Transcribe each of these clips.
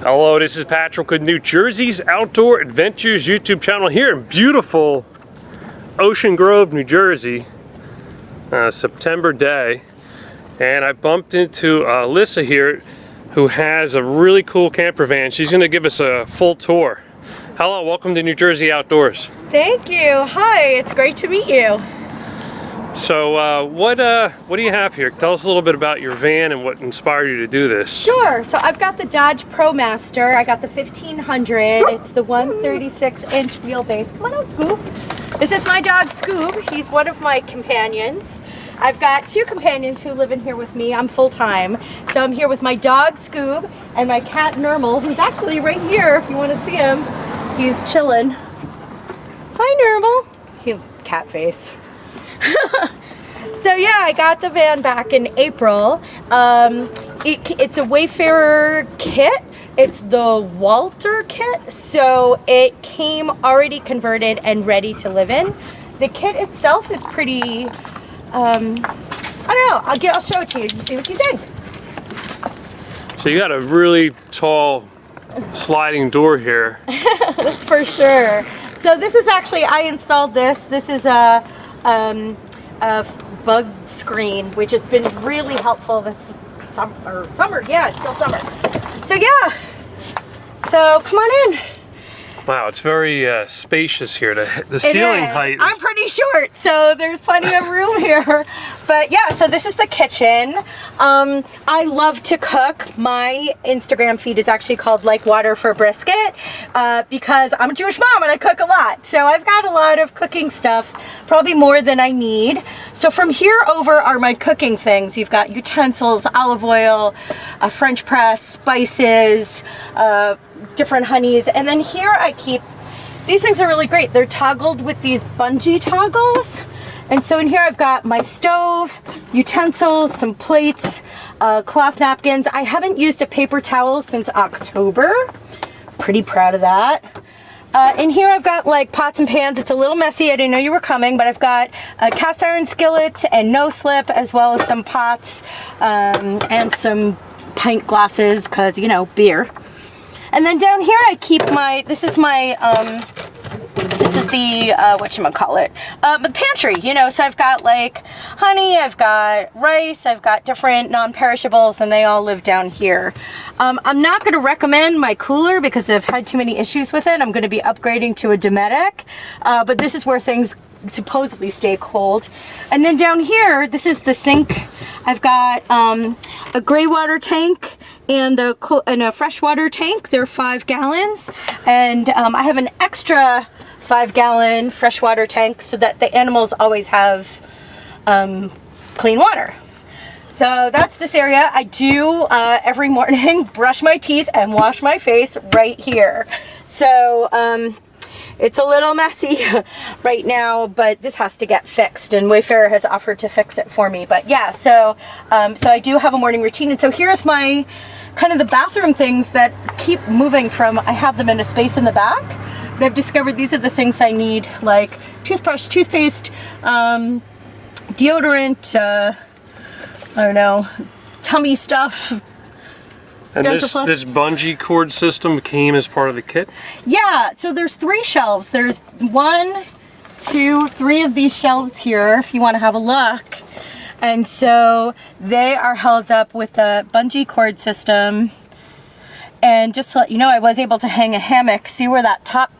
Hello, this is Patrick with New Jersey's Outdoor Adventures YouTube channel here in beautiful Ocean Grove, New Jersey, September day. And I bumped into Elissa here, who has a really cool camper van. She's going to give us a full tour. Hello, welcome to New Jersey Outdoors. Thank you. Hi, it's great to meet you. So what do you have here? Tell us a little bit about your van and what inspired you to do this. Sure. So I've got the Ram Promaster. I got the 1500. It's the 136-inch wheelbase. Come on out, Scoob. This is my dog, Scoob. He's one of my companions. I've got two companions who live in here with me. I'm full-time. So I'm here with my dog, Scoob, and my cat, Normal, who's actually right here if you want to see him. He's chilling. Hi, Normal. He's cat face. So yeah, I got the van back in April. It's a Wayfarer kit. It's the Walter kit, so it came already converted and ready to live in. The kit itself is pretty, I don't know, I'll show it to you and see what you think. So you got a really tall sliding door here. That's for sure. So this is actually, I installed this. This is a bug screen, which has been really helpful this summer. Yeah, it's still summer. So yeah, so come on in. Wow, it's very spacious here. The ceiling height. I'm pretty short, so there's plenty of room here. But yeah, so this is the kitchen. I love to cook. My Instagram feed is actually called Like Water for Brisket because I'm a Jewish mom and I cook a lot. So I've got a lot of cooking stuff, probably more than I need. So from here over are my cooking things. You've got utensils, olive oil, a French press, spices, different honeys, and then here I keep, these things are really great. They're toggled with these bungee toggles, and so in here I've got my stove, utensils, some plates, cloth napkins. I haven't used a paper towel since October. Pretty proud of that. In here I've got like pots and pans. It's a little messy. I didn't know you were coming, but I've got cast iron skillets and no slip, as well as some pots and some pint glasses, because you know, beer. And then down here I keep my, this is my, this is the, whatchamacallit, the pantry, you know, so I've got like honey, I've got rice, I've got different non-perishables, and they all live down here. I'm not going to recommend my cooler because I've had too many issues with it. I'm going to be upgrading to a Dometic, but this is where things supposedly stay cold. And then down here, this is the sink. I've got a gray water tank and a freshwater tank. They're 5 gallons, and I have an extra 5-gallon freshwater tank so that the animals always have clean water. So that's this area. I do every morning brush my teeth and wash my face right here. So it's a little messy right now, but this has to get fixed, and Wayfarer has offered to fix it for me. But yeah, so so I do have a morning routine, and so here's my kind of the bathroom things that keep moving from, I have them in a space in the back, but I've discovered these are the things I need, like toothbrush, toothpaste, deodorant, I don't know, tummy stuff. And this bungee cord system came as part of the kit? Yeah, so there's 3 shelves. There's 1, 2, 3 of these shelves here if you want to have a look. And so they are held up with the bungee cord system. And just to let you know, I was able to hang a hammock. See where that top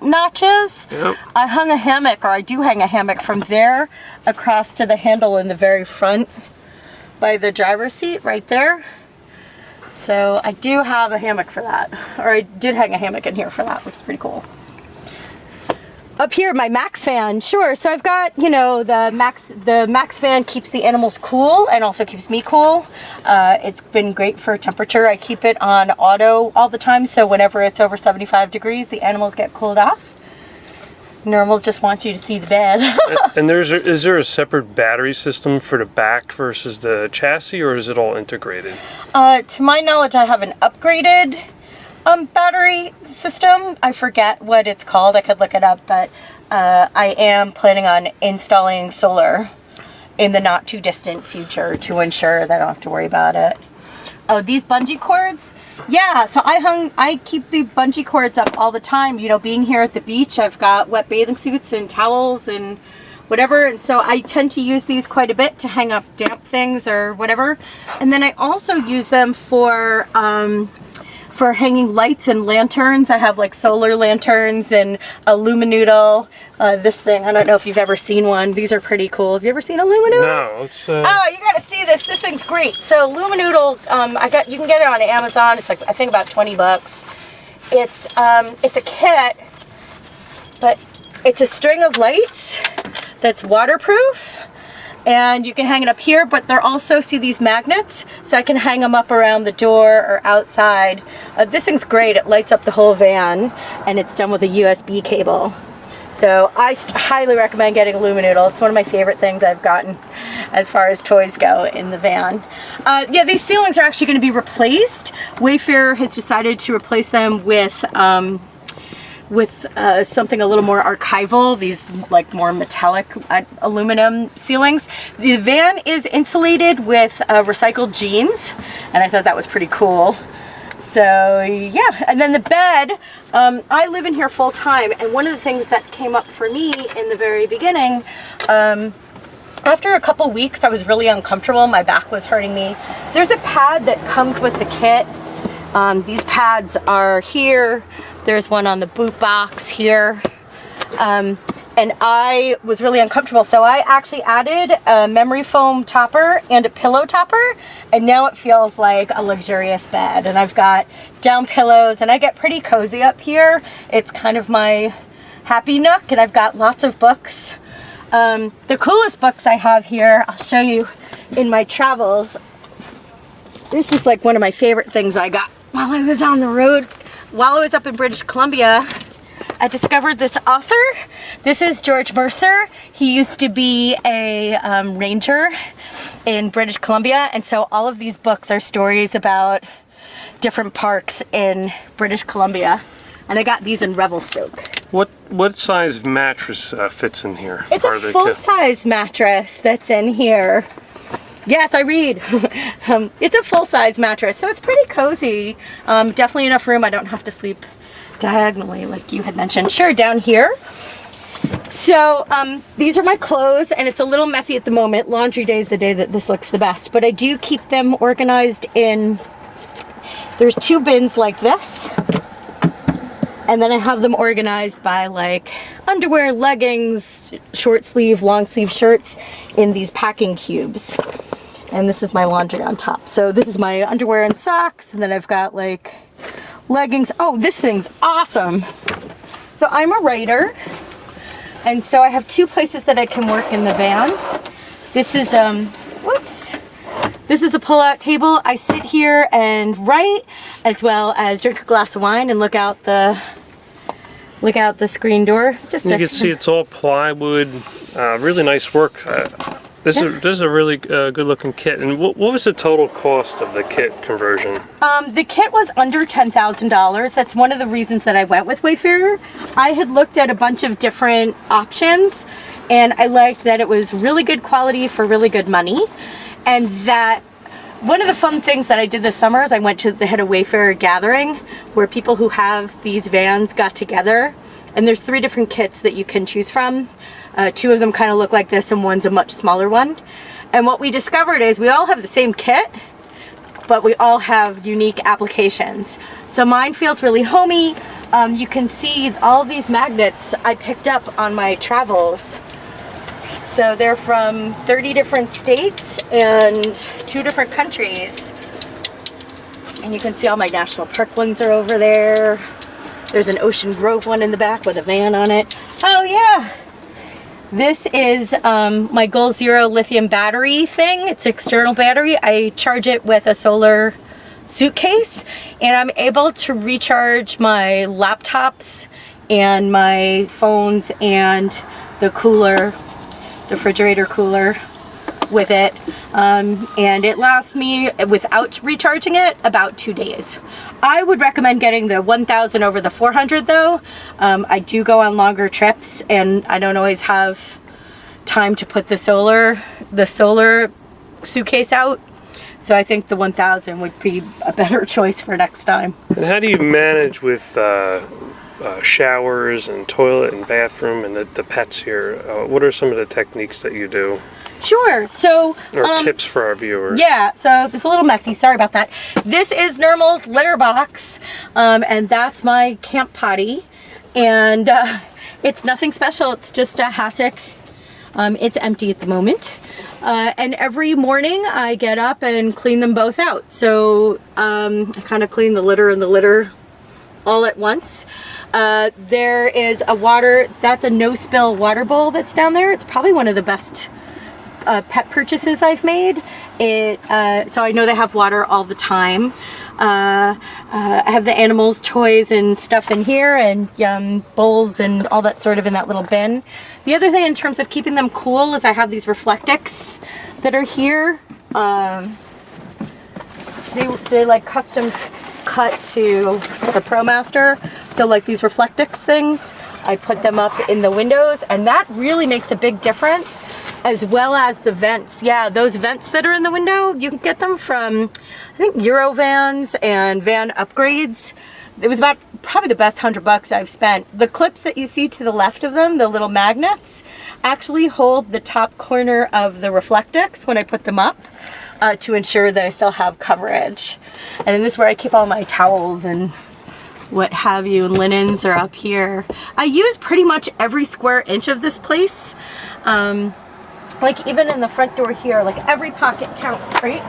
notch is? Yep. I hung a hammock, or I do hang a hammock from there across to the handle in the very front by the driver's seat right there. So I do have a hammock for that, or I did hang a hammock in here for that, which is pretty cool. Up here, my Max fan, sure. So I've got, you know, the Max fan keeps the animals cool and also keeps me cool. It's been great for temperature. I keep it on auto all the time, so whenever it's over 75 degrees, the animals get cooled off. Normals just want you to see the bed. And is there a separate battery system for the back versus the chassis, or is it all integrated? To my knowledge, I have an upgraded battery system. I forget what it's called. I could look it up, but I am planning on installing solar in the not too distant future to ensure that I don't have to worry about it. Oh, these bungee cords? Yeah, so I keep the bungee cords up all the time. You know, being here at the beach, I've got wet bathing suits and towels and whatever, and so I tend to use these quite a bit to hang up damp things or whatever. And then I also use them for hanging lights and lanterns. I have like solar lanterns and a Luminoodle. This thing, I don't know if you've ever seen one. These are pretty cool. Have you ever seen a Luminoodle? No. It's, Oh, you gotta see this. This thing's great. So Luminoodle, you can get it on Amazon. It's like, I think about 20 bucks. It's a kit, but it's a string of lights that's waterproof. And you can hang it up here, but they're also, see these magnets? So I can hang them up around the door or outside. This thing's great. It lights up the whole van, and it's done with a USB cable. So I highly recommend getting a Luminoodle. It's one of my favorite things I've gotten as far as toys go in the van. Yeah, these ceilings are actually going to be replaced. Wayfarer has decided to replace them with something a little more archival, these like more metallic aluminum ceilings. The van is insulated with recycled jeans, and I thought that was pretty cool. So yeah, and then the bed, I live in here full time, and one of the things that came up for me in the very beginning, after a couple weeks I was really uncomfortable, my back was hurting me. There's a pad that comes with the kit. These pads are here. There's one on the boot box here. And I was really uncomfortable, so I actually added a memory foam topper and a pillow topper, and now it feels like a luxurious bed. And I've got down pillows, and I get pretty cozy up here. It's kind of my happy nook, and I've got lots of books. The coolest books I have here, I'll show you in my travels. This is like one of my favorite things I got while I was on the road. While I was up in British Columbia, I discovered this author. This is George Mercer. He used to be a ranger in British Columbia, and so all of these books are stories about different parks in British Columbia. And I got these in Revelstoke. What size mattress fits in here? It's a full-size mattress that's in here. Yes, I read. It's a full-size mattress, so it's pretty cozy. Definitely enough room. I don't have to sleep diagonally like you had mentioned. Sure, down here. So these are my clothes, and it's a little messy at the moment. Laundry day is the day that this looks the best, but I do keep them organized in, there's 2 bins like this, and then I have them organized by like underwear, leggings, short sleeve, long sleeve shirts in these packing cubes. And this is my laundry on top. So this is my underwear and socks, and then I've got like leggings. Oh, this thing's awesome. So I'm a writer, and so I have 2 places that I can work in the van. This is this is a pull-out table. I sit here and write, as well as drink a glass of wine and look out the screen door. It's just you can see it's all plywood. Really nice work. This is a really good-looking kit. And what was the total cost of the kit conversion? The kit was under $10,000. That's one of the reasons that I went with Wayfarer. I had looked at a bunch of different options, and I liked that it was really good quality for really good money. And that one of the fun things that I did this summer is I went to the Head of Wayfarer gathering, where people who have these vans got together. And there's 3 different kits that you can choose from. 2 of them kind of look like this, and one's a much smaller one. And what we discovered is we all have the same kit, but we all have unique applications. So mine feels really homey. You can see all of these magnets I picked up on my travels. So they're from 30 different states and 2 different countries. And you can see all my national park ones are over there. There's an Ocean Grove one in the back with a van on it. Oh yeah! This is my Goal Zero lithium battery thing. It's an external battery. I charge it with a solar suitcase, and I'm able to recharge my laptops and my phones and the cooler, the refrigerator cooler with it. And it lasts me, without recharging it, about 2 days. I would recommend getting the 1000 over the 400 though. I do go on longer trips, and I don't always have time to put the solar suitcase out. So I think the 1000 would be a better choice for next time. And how do you manage with showers and toilet and bathroom and the pets here? What are some of the techniques that you do? Sure. So, or tips for our viewers? Yeah, so it's a little messy. Sorry about that. This is Nermal's litter box, and that's my camp potty. And it's nothing special. It's just a hassock. It's empty at the moment. And every morning I get up and clean them both out. So I kind of clean the litter and the litter all at once. There is that's a no-spill water bowl that's down there. It's probably one of the best pet purchases I've made. So I know they have water all the time. I have the animals' toys and stuff in here, and bowls and all that sort of in that little bin. The other thing in terms of keeping them cool is I have these Reflectix that are here. They like custom cut to the Promaster. So like these Reflectix things, I put them up in the windows, and that really makes a big difference, as well as the vents. Yeah, those vents that are in the window, you can get them from, I think, Eurovans and Van Upgrades. It was about probably the best $100 I've spent. The clips that you see to the left of them, the little magnets, actually hold the top corner of the Reflectix when I put them up to ensure that I still have coverage. And then this is where I keep all my towels and what have you, and linens are up here. I use pretty much every square inch of this place. Like even in the front door here, like every pocket counts, right?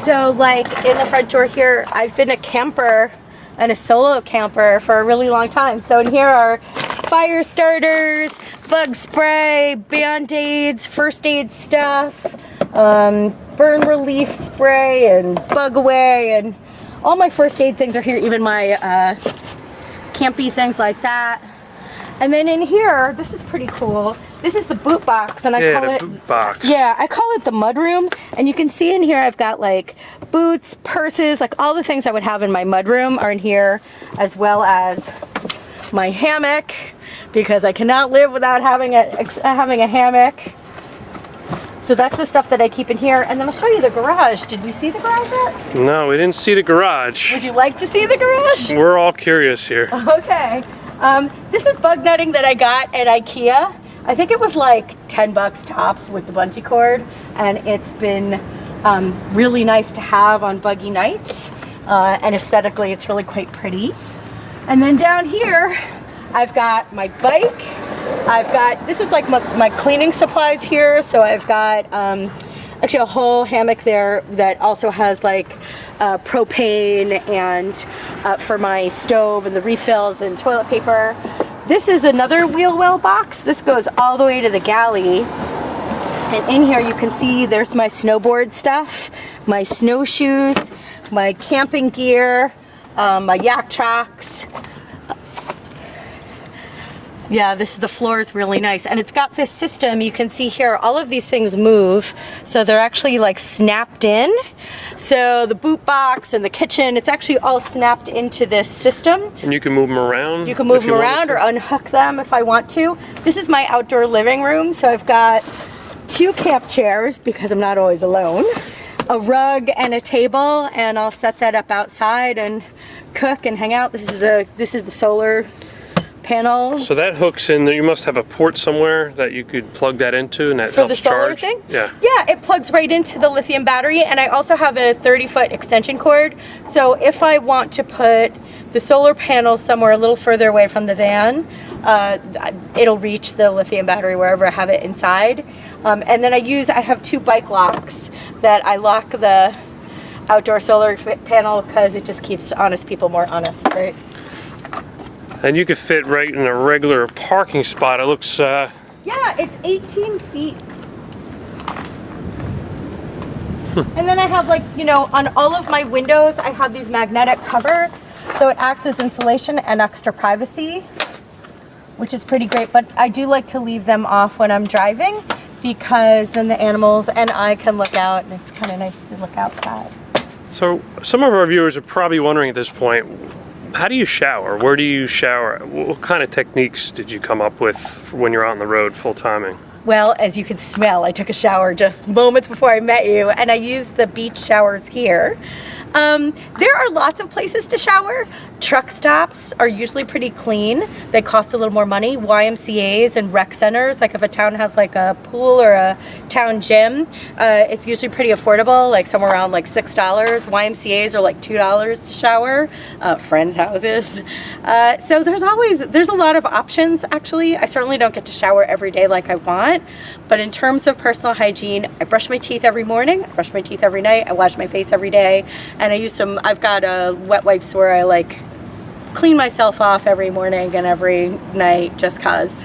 So like in the front door here, I've been a camper and a solo camper for a really long time. So in here are fire starters, bug spray, band-aids, first aid stuff, burn relief spray and bug away, and all my first aid things are here, even my campy things like that. And then in here, this is pretty cool. This is the boot box, and I call it boot box. Yeah, I call it the mud room. And you can see in here I've got like boots, purses, like all the things I would have in my mud room are in here, as well as my hammock, because I cannot live without having a hammock. So that's the stuff that I keep in here. And then I'll show you the garage. Did we see the garage yet? No, we didn't see the garage. Would you like to see the garage? We're all curious here. Okay. This is bug netting that I got at IKEA. I think it was like $10 tops with the bungee cord, and it's been really nice to have on buggy nights, and aesthetically it's really quite pretty. And then down here I've got my bike. This is like my cleaning supplies here, so I've got actually a whole hammock there that also has like propane and for my stove and the refills and toilet paper. This is another wheel well box. This goes all the way to the galley. And in here you can see there's my snowboard stuff, my snowshoes, my camping gear, my yak tracks. Yeah, the floor is really nice, and it's got this system. You can see here all of these things move, so they're actually like snapped in. So the boot box and the kitchen, it's actually all snapped into this system. And you can move them around? You can move them around or unhook them if I want to. This is my outdoor living room, so I've got 2 camp chairs because I'm not always alone, a rug and a table, and I'll set that up outside and cook and hang out. This is the solar panel. So that hooks in there. You must have a port somewhere that you could plug that into, and that for helps the solar charge. thing? Yeah. Yeah, it plugs right into the lithium battery, and I also have a 30-foot extension cord. So if I want to put the solar panel somewhere a little further away from the van, it'll reach the lithium battery wherever I have it inside. And then I have 2 bike locks that I lock the outdoor solar panel because it just keeps honest people more honest, right? And you could fit right in a regular parking spot. It looks... Yeah, it's 18 feet. And then I have, like, you know, on all of my windows, I have these magnetic covers. So it acts as insulation and extra privacy, which is pretty great. But I do like to leave them off when I'm driving, because then the animals and I can look out, and it's kind of nice to look outside. So some of our viewers are probably wondering at this point, how do you shower? Where do you shower? What kind of techniques did you come up with when you're out on the road full timing? Well, as you can smell, I took a shower just moments before I met you, and I used the beach showers here. There are lots of places to shower. Truck stops are usually pretty clean. They cost a little more money. YMCAs and rec centers, like if a town has like a pool or a town gym, it's usually pretty affordable, like somewhere around like $6. YMCAs are like $2 to shower. Friends' houses. So there's a lot of options actually. I certainly don't get to shower every day like I want, but in terms of personal hygiene, I brush my teeth every morning, I brush my teeth every night, I wash my face every day, and I've got wet wipes where I like clean myself off every morning and every night just cause.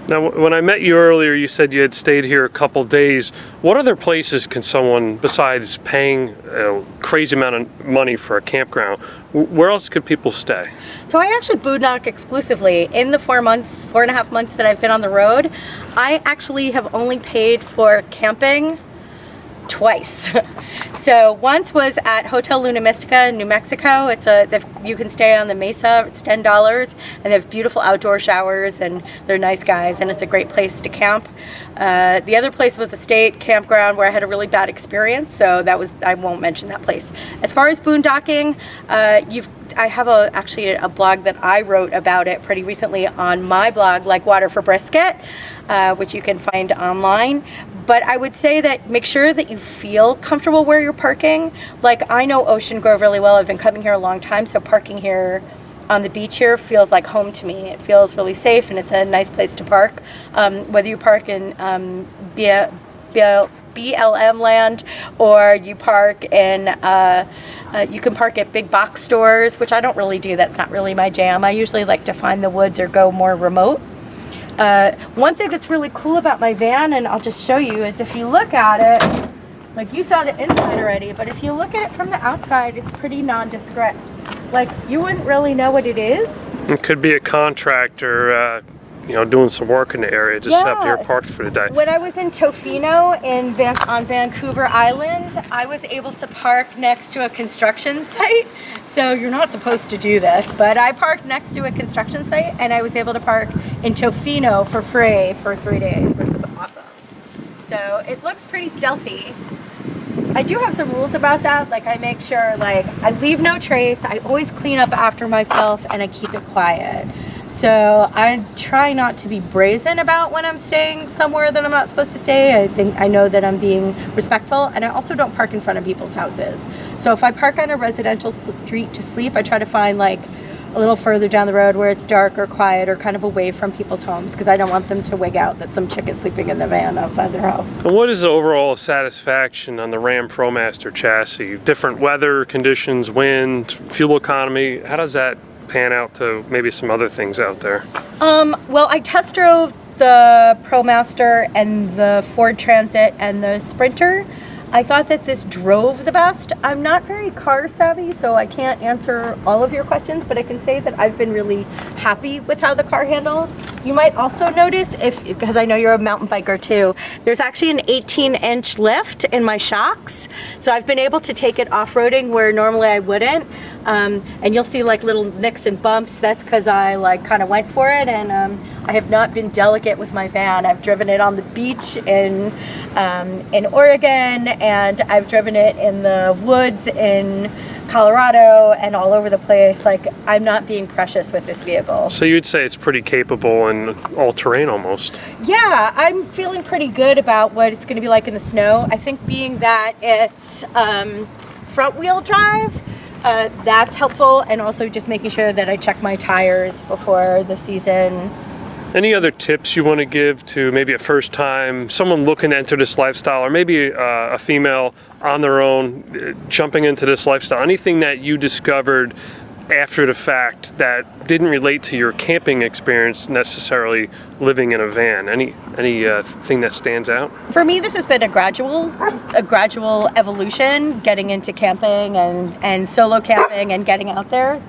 Now, when I met you earlier, you said you had stayed here a couple days. What other places can someone, besides paying a crazy amount of money for a campground, where else could people stay? So I actually boondock exclusively. In the 4.5 months that I've been on the road, I actually have only paid for camping twice. So once was at Hotel Luna Mystica in New Mexico. You can stay on the mesa. It's $10, and they have beautiful outdoor showers, and they're nice guys, and it's a great place to camp. The other place was a state campground where I had a really bad experience, so I won't mention that place. As far as boondocking, I have actually a blog that I wrote about it pretty recently on my blog, Like Water for Brisket, which you can find online. But I would say that make sure that you feel comfortable where you're parking. Like, I know Ocean Grove really well. I've been coming here a long time, so parking here on the beach here feels like home to me. It feels really safe, and it's a nice place to park. Whether you park in BLM land or you park in, you can park at big box stores, which I don't really do. That's not really my jam. I usually like to find the woods or go more remote. One thing that's really cool about my van, and I'll just show you, is if you look at it, like you saw the inside already, but if you look at it from the outside, it's pretty nondescript. Like, you wouldn't really know what it is. It could be a contractor, doing some work in the area, just have your parked for the day. When I was in Tofino on Vancouver Island, I was able to park next to a construction site. So you're not supposed to do this, but I parked next to a construction site, and I was able to park in Tofino for free for 3 days, which was awesome. So it looks pretty stealthy. I do have some rules about that. Like, I make sure, like, I leave no trace, I always clean up after myself, and I keep it quiet. So I try not to be brazen about when I'm staying somewhere that I'm not supposed to stay. I know that I'm being respectful, and I also don't park in front of people's houses. So if I park on a residential street to sleep, I try to find like a little further down the road where it's dark or quiet or kind of away from people's homes, because I don't want them to wig out that some chick is sleeping in the van outside their house. And what is the overall satisfaction on the Ram Promaster chassis? Different weather conditions, wind, fuel economy, how does that pan out to maybe some other things out there? Well, I test drove the Promaster and the Ford Transit and the Sprinter. I thought that this drove the best. I'm not very car savvy, so I can't answer all of your questions, but I can say that I've been really happy with how the car handles. You might also notice, because I know you're a mountain biker too, there's actually an 18-inch lift in my shocks. So I've been able to take it off-roading where normally I wouldn't. And you'll see like little nicks and bumps. That's because I like kind of went for it, and I have not been delicate with my van. I've driven it on the beach in Oregon, and I've driven it in the woods in Colorado and all over the place. Like, I'm not being precious with this vehicle. So you'd say it's pretty capable and all-terrain almost? Yeah, I'm feeling pretty good about what it's going to be like in the snow. I think being that it's front-wheel drive, that's helpful, and also just making sure that I check my tires before the season. Any other tips you want to give to maybe a first time, someone looking to enter this lifestyle, or maybe a female on their own jumping into this lifestyle? Anything that you discovered after the fact that didn't relate to your camping experience necessarily living in a van? Any thing that stands out? For me, this has been a gradual evolution, getting into camping and solo camping and getting out there.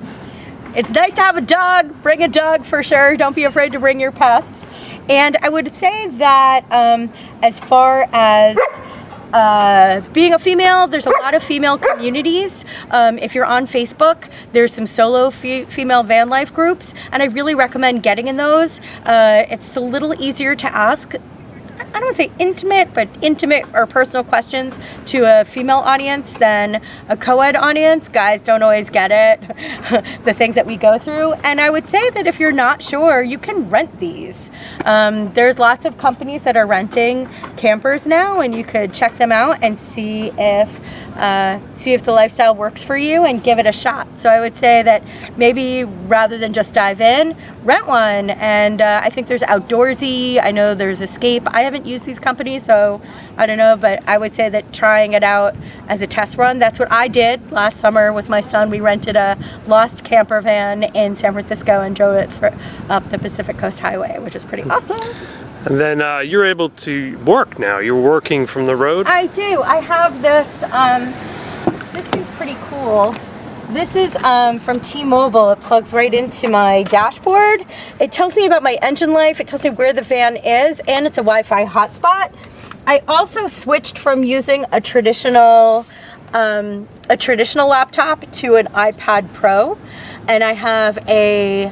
It's nice to have a dog. Bring a dog for sure. Don't be afraid to bring your pets. And I would say that as far as being a female, there's a lot of female communities. If you're on Facebook, there's some solo female van life groups, and I really recommend getting in those. It's a little easier to ask I don't want to say intimate, but intimate or personal questions to a female audience than a co-ed audience. Guys don't always get it, the things that we go through. And I would say that if you're not sure, you can rent these. There's lots of companies that are renting campers now, and you could check them out and see if the lifestyle works for you and give it a shot. So I would say that maybe rather than just dive in, rent one. And I think there's Outdoorsy, I know there's Escape. I haven't used these companies, so I don't know, but I would say that trying it out as a test run, that's what I did last summer with my son. We rented a lost camper van in San Francisco and drove it up the Pacific Coast Highway, which was pretty awesome. And then you're able to work now. You're working from the road? I do. I have this, this thing's pretty cool. This is from T-Mobile. It plugs right into my dashboard. It tells me about my engine life. It tells me where the van is, and it's a Wi-Fi hotspot. I also switched from using a traditional laptop to an iPad Pro, and I have an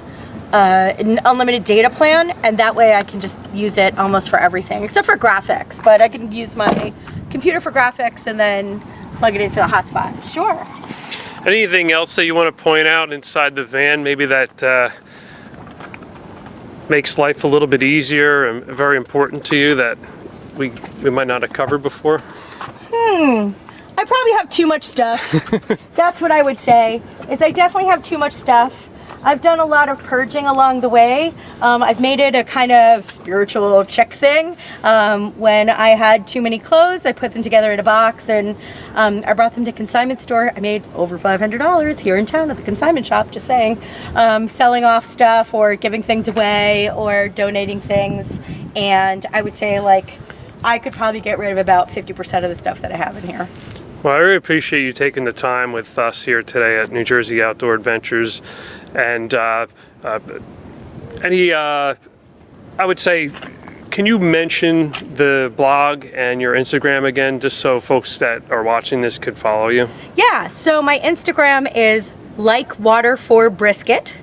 unlimited data plan, and that way I can just use it almost for everything except for graphics. But I can use my computer for graphics and then plug it into the hotspot. Sure. Anything else that you want to point out inside the van, maybe that makes life a little bit easier and very important to you that we might not have covered before? I probably have too much stuff. That's what I would say, is I definitely have too much stuff. I've done a lot of purging along the way. I've made it a kind of spiritual chick thing. When I had too many clothes, I put them together in a box, and I brought them to consignment store. I made over $500 here in town at the consignment shop, just saying. Selling off stuff or giving things away or donating things. And I would say, like, I could probably get rid of about 50% of the stuff that I have in here. Well, I really appreciate you taking the time with us here today at New Jersey Outdoor Adventures. And I would say, can you mention the blog and your Instagram again, just so folks that are watching this could follow you? Yeah, so my Instagram is Like Water for Brisket.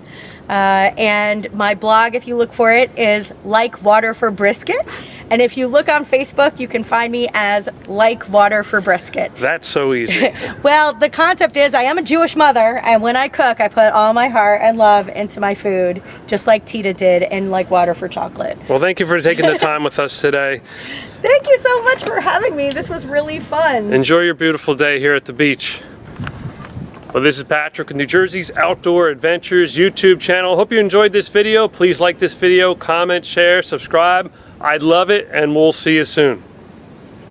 And my blog, if you look for it, is Like Water for Brisket. And if you look on Facebook, you can find me as Like Water for Brisket. That's so easy. Well, the concept is I am a Jewish mother, and when I cook, I put all my heart and love into my food, just like Tita did in Like Water for Chocolate. Well, thank you for taking the time with us today. Thank you so much for having me. This was really fun. Enjoy your beautiful day here at the beach. Well, this is Patrick with New Jersey's Outdoor Adventures YouTube channel. Hope you enjoyed this video. Please like this video, comment, share, subscribe. I'd love it, and we'll see you soon.